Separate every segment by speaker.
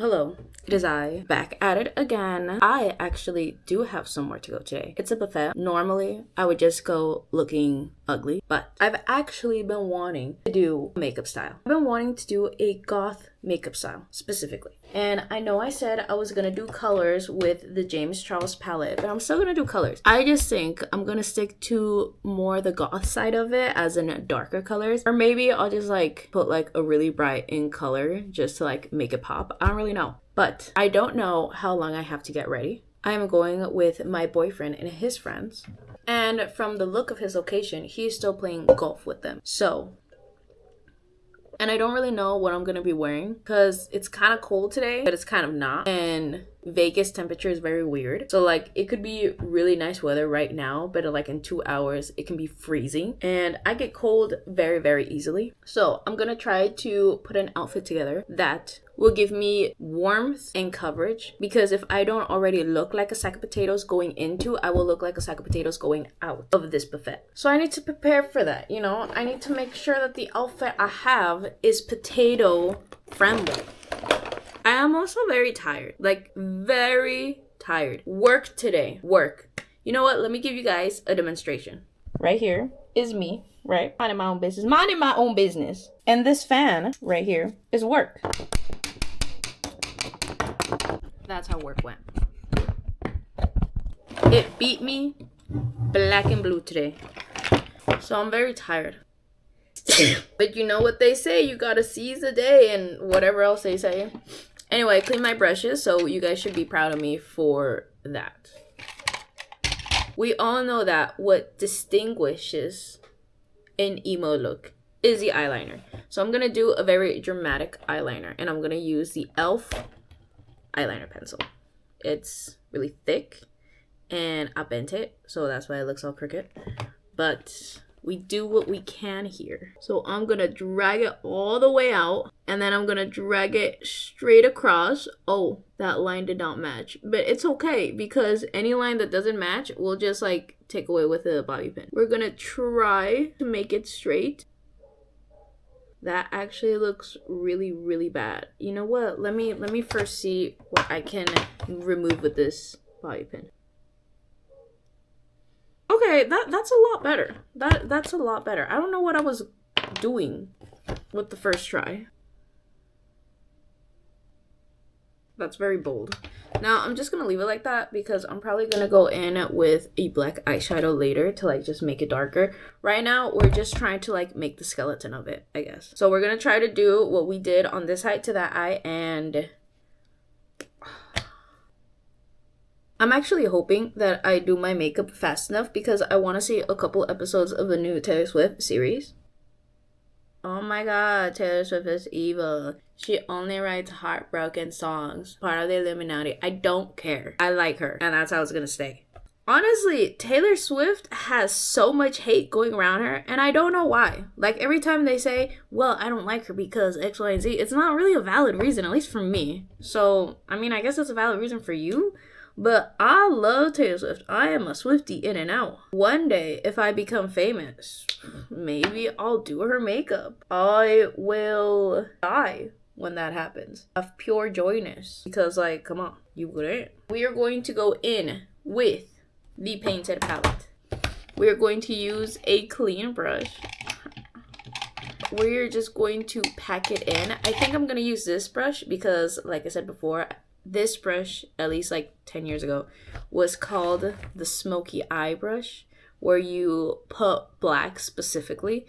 Speaker 1: Hello, it is I, back at it again. I actually do have somewhere to go today. It's a buffet. Normally, I would just go looking ugly, but I've actually been wanting to do makeup style. I've been wanting to do a goth makeup style, specifically. And I know I said I was gonna do colors with the James Charles palette, but I'm still gonna do colors. I just think I'm gonna stick to more the goth side of it, as in darker colors. Or maybe I'll just like put like a really bright in color just to like make it pop. I don't really know. But I don't know how long I have to get ready. I am going with my boyfriend and his friends. And from the look of his location, he's still playing golf with them. So, and I don't really know what I'm going to be wearing because it's kind of cold today, but it's kind of not. And Vegas temperature is very weird. So like it could be really nice weather right now, but like in 2 hours, it can be freezing. And I get cold very, very easily. So I'm going to try to put an outfit together that will give me warmth and coverage, because if I don't already look like a sack of potatoes going into, I will look like a sack of potatoes going out of this buffet. So I need to prepare for that, you know? I need to make sure that the outfit I have is potato friendly. I am also very tired, like very tired. Work today, work. You know what? Let me give you guys a demonstration. Right here is me, right? Minding my own business. And this fan right here is work. That's how work went. It beat me black and blue today. So I'm very tired. But you know what they say, you gotta seize the day and whatever else they say. Anyway, I cleaned my brushes, so you guys should be proud of me for that. We all know that what distinguishes an emo look is the eyeliner. So I'm gonna do a very dramatic eyeliner, and I'm gonna use the e.l.f. eyeliner pencil. It's really thick and I bent it, so that's why it looks all crooked. But we do what we can here. So I'm gonna drag it all the way out, and then I'm gonna drag it straight across. Oh, that line did not match, but it's okay because any line that doesn't match we'll just like take away with a bobby pin. We're gonna try to make it straight. That actually looks really, really bad. You know what? Let me first see what I can remove with this bobby pin. Okay, that's a lot better. That's a lot better. I don't know what I was doing with the first try. That's very bold. Now, I'm just gonna leave it like that because I'm probably gonna go in with a black eyeshadow later to like just make it darker. Right now, we're just trying to like make the skeleton of it, I guess. So we're gonna try to do what we did on this eye to that eye, and I'm actually hoping that I do my makeup fast enough because I want to see a couple episodes of the new Taylor Swift series. Oh my god, Taylor Swift is evil. She only writes heartbroken songs. Part of the Illuminati. I don't care. I like her, and that's how it's gonna stay. Honestly, Taylor Swift has so much hate going around her, and I don't know why. Like, every time they say, well, I don't like her because X, Y, and Z, it's not really a valid reason, at least for me. So, I mean, I guess it's a valid reason for you, but I love Taylor Swift. I am a Swiftie in and out. One day, if I become famous, maybe I'll do her makeup. I will die when that happens of pure joyness. Because, like, come on, you wouldn't. We are going to go in with the painted palette. We are going to use a clean brush. We're just going to pack it in. I think I'm going to use this brush because, like I said before, this brush, at least like 10 years ago, was called the smoky eye brush, where you put black specifically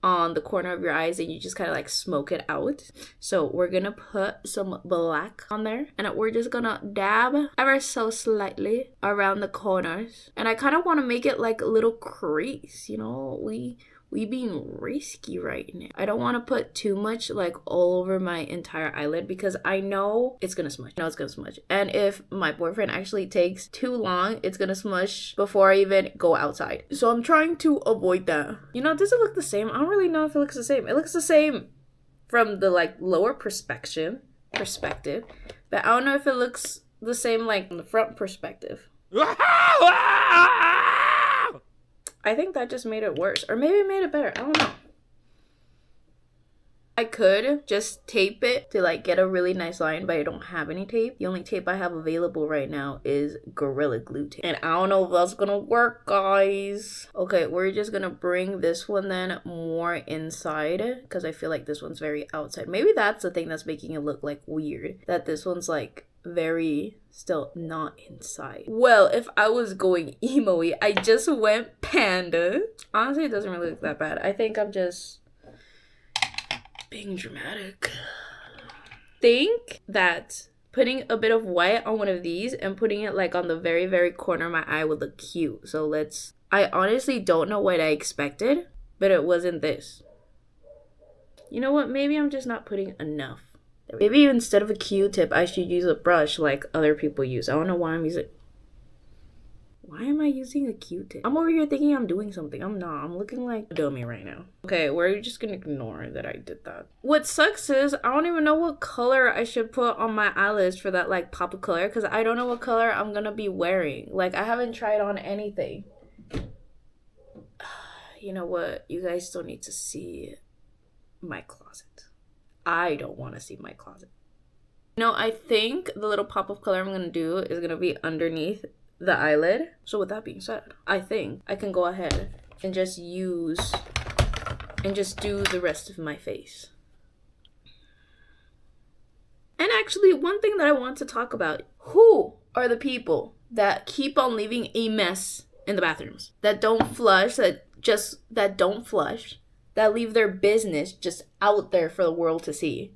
Speaker 1: on the corner of your eyes and you just kind of like smoke it out. So we're gonna put some black on there, and we're just gonna dab ever so slightly around the corners. And I kind of want to make it like a little crease, you know, we being risky right now. I don't want to put too much like all over my entire eyelid because I know it's gonna smudge. And if my boyfriend actually takes too long, it's gonna smudge before I even go outside. So I'm trying to avoid that. You know, does it look the same? I don't really know if it looks the same. It looks the same from the like lower perspective, but I don't know if it looks the same like from the front perspective. I think that just made it worse. Or maybe it made it better. I don't know. I could just tape it to like get a really nice line, but I don't have any tape. The only tape I have available right now is Gorilla Glue tape. And I don't know if that's gonna work, guys. Okay, we're just gonna bring this one then more inside because I feel like this one's very outside. Maybe that's the thing that's making it look like weird, that this one's like very still not inside. Well, if I was going emo-y, I just went panda. Honestly, it doesn't really look that bad. I think I'm just being dramatic. Think that putting a bit of white on one of these and putting it like on the very, very corner of my eye would look cute. So I honestly don't know what I expected, but it wasn't this. You know what? Maybe I'm just not putting enough. Maybe instead of a Q-tip, I should use a brush like other people use. I don't know why I'm using... Why am I using a Q-tip? I'm over here thinking I'm doing something. I'm not. I'm looking like a dummy right now. Okay, we're just gonna ignore that I did that. What sucks is I don't even know what color I should put on my eyelids for that like pop of color, because I don't know what color I'm gonna be wearing. Like, I haven't tried on anything. You know what? You guys still need to see my closet. I don't want to see my closet. You know, I think the little pop of color I'm going to do is going to be underneath the eyelid. So with that being said, I think I can go ahead and just do the rest of my face. And actually, one thing that I want to talk about, who are the people that keep on leaving a mess in the bathrooms? That don't flush, that leave their business just out there for the world to see.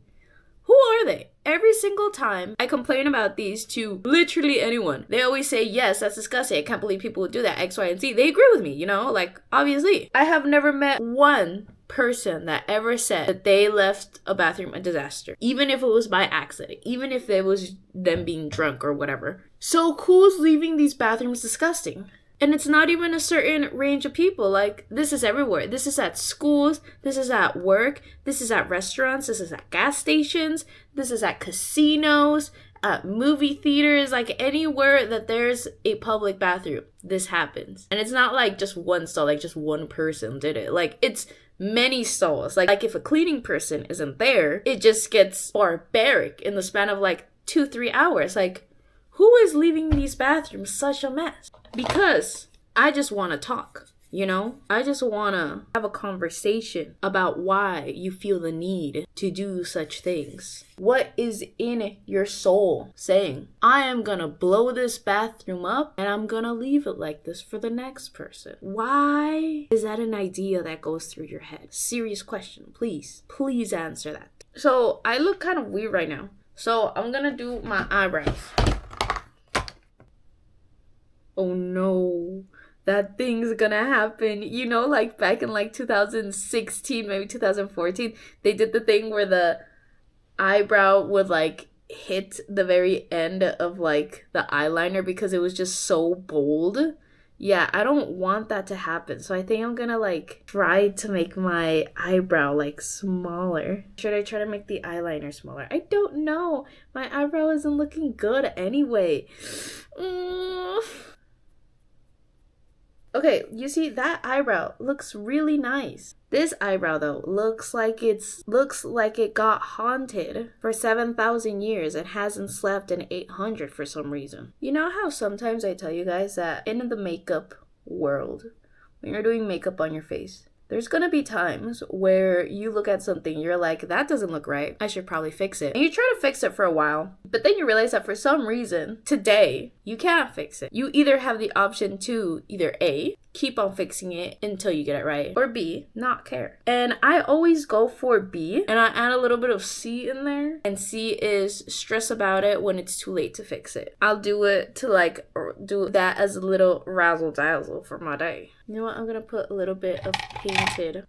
Speaker 1: Who are they? Every single time I complain about these to literally anyone, they always say, yes, that's disgusting. I can't believe people would do that, X, Y, and Z. They agree with me, you know? Like, obviously. I have never met one person that ever said that they left a bathroom a disaster. Even if it was by accident. Even if it was them being drunk or whatever. So who's leaving these bathrooms disgusting? And it's not even a certain range of people. Like, this is everywhere. This is at schools. This is at work. This is at restaurants. This is at gas stations. This is at casinos, at movie theaters. Like, anywhere that there's a public bathroom, this happens. And it's not like just one stall, like just one person did it. Like, it's many stalls. Like if a cleaning person isn't there, it just gets barbaric in the span of like 2-3 hours. Like, who is leaving these bathrooms such a mess? Because I just want to talk, you know? I just want to have a conversation about why you feel the need to do such things. What is in your soul saying, I am going to blow this bathroom up and I'm going to leave it like this for the next person? Why is that an idea that goes through your head? Serious question. Please answer that. So I look kind of weird right now. So I'm going to do my eyebrows. Oh no, that thing's gonna happen. You know, like back in like 2016, maybe 2014, they did the thing where the eyebrow would like hit the very end of like the eyeliner because it was just so bold. Yeah, I don't want that to happen. So I think I'm gonna like try to make my eyebrow like smaller. Should I try to make the eyeliner smaller? I don't know. My eyebrow isn't looking good anyway. Okay, you see, that eyebrow looks really nice. This eyebrow, though, looks like it got haunted for 7,000 years and hasn't slept in 800 for some reason. You know how sometimes I tell you guys that in the makeup world, when you're doing makeup on your face, there's gonna be times where you look at something, you're like, that doesn't look right. I should probably fix it. And you try to fix it for a while, but then you realize that for some reason, today, you can't fix it. You either have the option to either A, keep on fixing it until you get it right, or B, not care. And I always go for B, and I add a little bit of C in there, and C is stress about it when it's too late to fix it. I'll do it to like do that as a little razzle dazzle for my day. You know what? I'm gonna put a little bit of painted.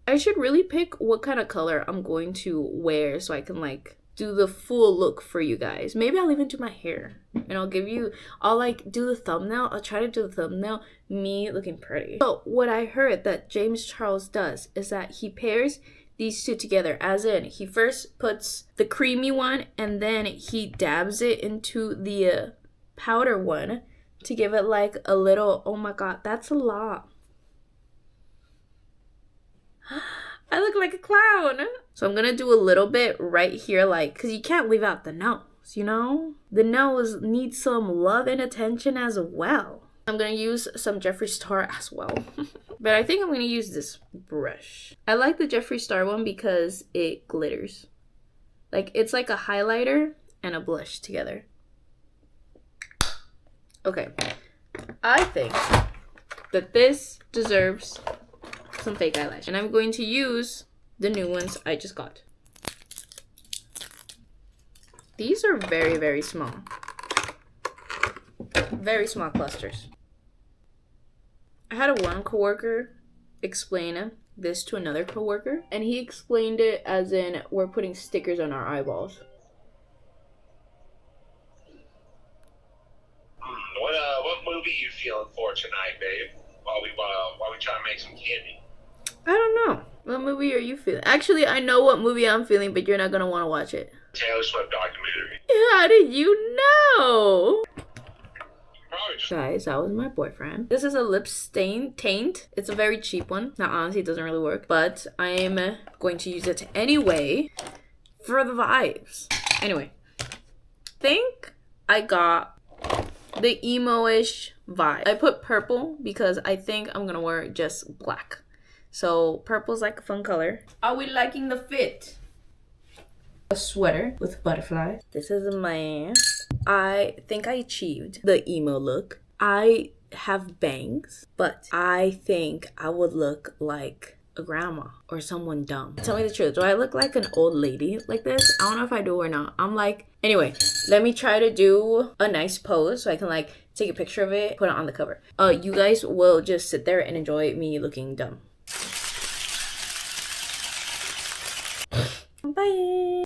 Speaker 1: I should really pick what kind of color I'm going to wear so I can like do the full look for you guys. Maybe I'll even do my hair and I'll like do the thumbnail. I'll try to do the thumbnail me looking pretty. So what I heard that James Charles does is that he pairs these two together, as in he first puts the creamy one and then he dabs it into the powder one to give it like a little, oh my god, that's a lot. I look like a clown. So I'm gonna do a little bit right here, like, cause you can't leave out the nose, you know? The nose needs some love and attention as well. I'm gonna use some Jeffree Star as well. But I think I'm gonna use this brush. I like the Jeffree Star one because it glitters. Like, it's like a highlighter and a blush together. Okay. I think that this deserves some fake eyelash. And I'm going to use the new ones I just got. These are very, very small. Very small clusters. I had one coworker explain this to another coworker, and he explained it as in we're putting stickers on our eyeballs.
Speaker 2: What movie you feeling for tonight, babe? While we try to make some candy.
Speaker 1: I don't know. What movie are you feeling? Actually, I know what movie I'm feeling, but you're not gonna want to watch it.
Speaker 2: Taylor Swift documentary.
Speaker 1: How did you know?
Speaker 2: Probably just
Speaker 1: Guys, that was my boyfriend. This is a lip stain taint. It's a very cheap one. Now, honestly, it doesn't really work, but I'm going to use it anyway for the vibes. Anyway, think I got the emo-ish vibe. I put purple because I think I'm gonna wear just black. So purple's like a fun color. Are we liking the fit? A sweater with butterflies. This is my... I think I achieved the emo look. I have bangs, but I think I would look like a grandma or someone dumb. Tell me the truth. Do I look like an old lady like this? I don't know if I do or not. I'm like... Anyway, let me try to do a nice pose so I can like take a picture of it, put it on the cover. You guys will just sit there and enjoy me looking dumb. Bye.